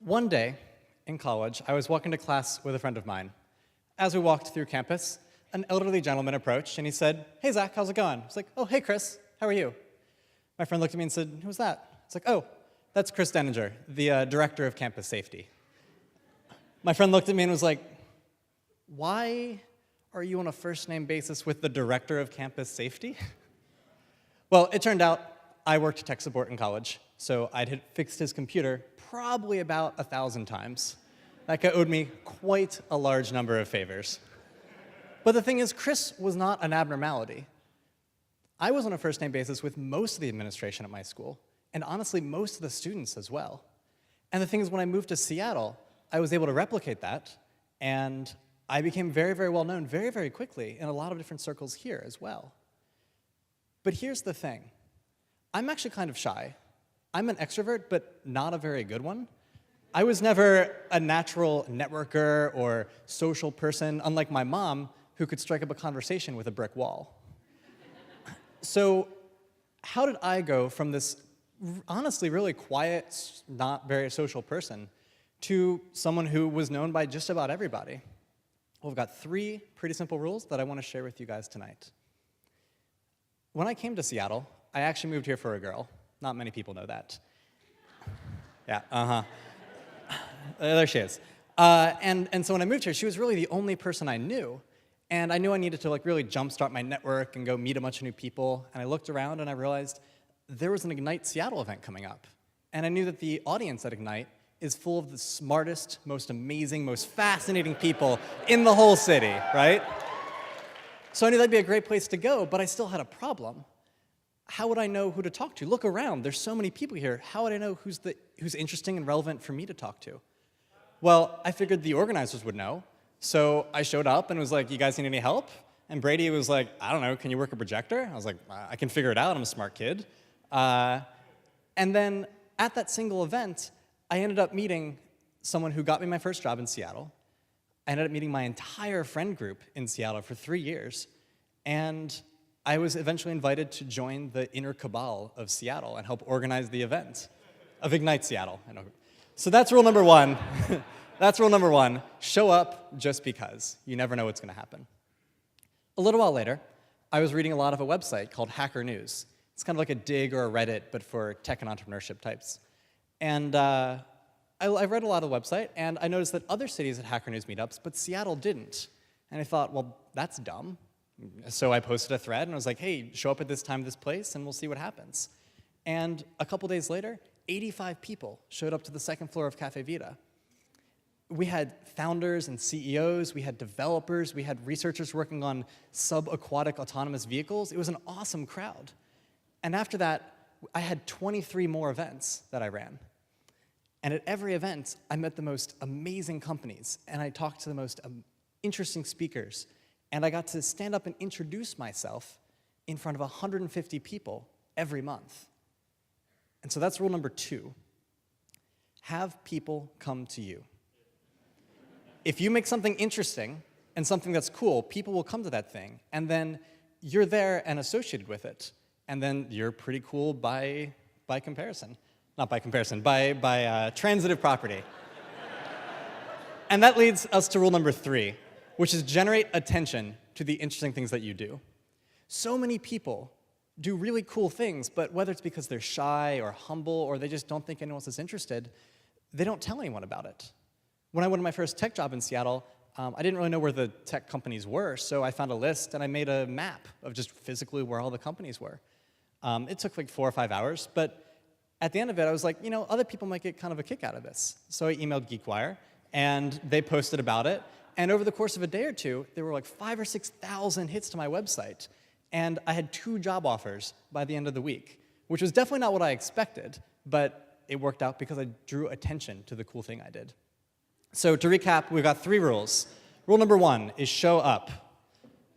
One day in college, I was walking to class with a friend of mine. As we walked through campus, an elderly gentleman approached and he said, "Hey Zach, how's it going?" I was like, "Oh, hey Chris, how are you?" My friend looked at me and said, "Who's that?" It's like, "Oh, that's Chris Denninger, the director of campus safety." My friend looked at me and was like, "Why are you on a first-name basis with the director of campus safety?" Well, it turned out I worked tech support in college, so I'd fixed his computer probably about 1,000 times. That guy owed me quite a large number of favors. But the thing is, Chris was not an abnormality. I was on a first-name basis with most of the administration at my school, and honestly, most of the students as well. And the thing is, when I moved to Seattle, I was able to replicate that, and I became very, very well known very, very quickly in a lot of different circles here as well. But here's the thing. I'm actually kind of shy. I'm an extrovert, but not a very good one. I was never a natural networker or social person, unlike my mom, who could strike up a conversation with a brick wall. So how did I go from this honestly really quiet, not very social person to someone who was known by just about everybody? Well, we've got 3 pretty simple rules that I want to share with you guys tonight. When I came to Seattle, I actually moved here for a girl. Not many people know that. Yeah, there she is. And so when I moved here, she was really the only person I knew. And I knew I needed to really jumpstart my network and go meet a bunch of new people. And I looked around and I realized there was an Ignite Seattle event coming up. And I knew that the audience at Ignite is full of the smartest, most amazing, most fascinating people in the whole city, right? So I knew that'd be a great place to go, but I still had a problem. How would I know who to talk to? Look around, there's so many people here. How would I know who's interesting and relevant for me to talk to? Well, I figured the organizers would know. So I showed up and was like, "You guys need any help?" And Brady was like, "I don't know, can you work a projector?" I was like, "I can figure it out, I'm a smart kid." And then at that single event, I ended up meeting someone who got me my first job in Seattle. I ended up meeting my entire friend group in Seattle for 3 years. And I was eventually invited to join the inner cabal of Seattle and help organize the event of Ignite Seattle. So that's rule number 1. That's rule number 1. Show up just because. You never know what's going to happen. A little while later, I was reading a lot of a website called Hacker News. It's kind of like a Dig or a Reddit, but for tech and entrepreneurship types. And I read a lot of the website, and I noticed that other cities had Hacker News meetups, but Seattle didn't. And I thought, well, that's dumb. So I posted a thread, and I was like, "Hey, show up at this time, this place, and we'll see what happens." And a couple days later, 85 people showed up to the 2nd floor of Cafe Vita. We had founders and CEOs, we had developers, we had researchers working on subaquatic autonomous vehicles. It was an awesome crowd. And after that, I had 23 more events that I ran. And at every event, I met the most amazing companies, and I talked to the most interesting speakers, and I got to stand up and introduce myself in front of 150 people every month. And so that's rule number 2. Have people come to you. If you make something interesting and something that's cool, people will come to that thing, and then you're there and associated with it, and then you're pretty cool by comparison. Not by comparison, by transitive property. And that leads us to rule number 3, which is generate attention to the interesting things that you do. So many people do really cool things, but whether it's because they're shy or humble or they just don't think anyone else is interested, they don't tell anyone about it. When I went to my first tech job in Seattle, I didn't really know where the tech companies were, so I found a list and I made a map of just physically where all the companies were. It took like 4 or 5 hours, but at the end of it, I was like, other people might get kind of a kick out of this. So I emailed GeekWire, and they posted about it. And over the course of a day or two, there were like 5,000 or 6,000 hits to my website. And I had 2 job offers by the end of the week, which was definitely not what I expected, but it worked out because I drew attention to the cool thing I did. So to recap, we've got 3 rules. Rule number 1 is show up.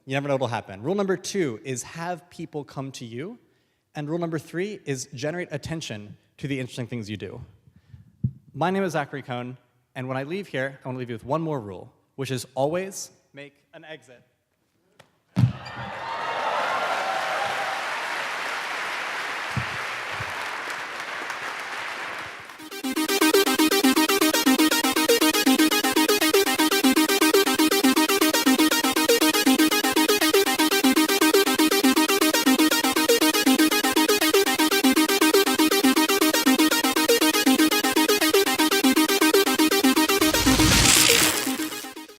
You never know what'll happen. Rule number 2 is have people come to you. And rule number 3 is generate attention to the interesting things you do. My name is Zachary Cohn, and when I leave here, I want to leave you with one more rule, which is always make an exit.